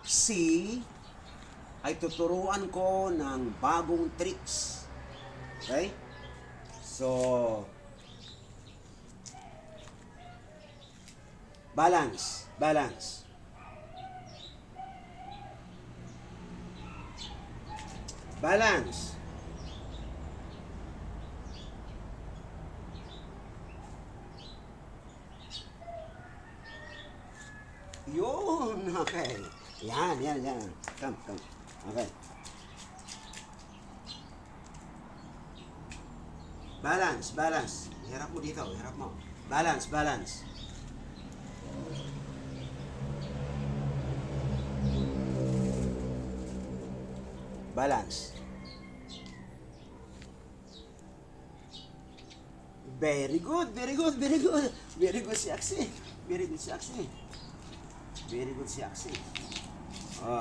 Aksi ay tuturuan ko ng bagong tricks. Okay? So, balance, balance. Balance. Yun, okay. Yan, yan, yan. Come, come. Okay. Balance, balance. Hirap mo dito, hirap mo. Balance, balance. Balance. Very good, very good, very good. Very good si Aksi. Very good si Aksi. Very good si Aksi.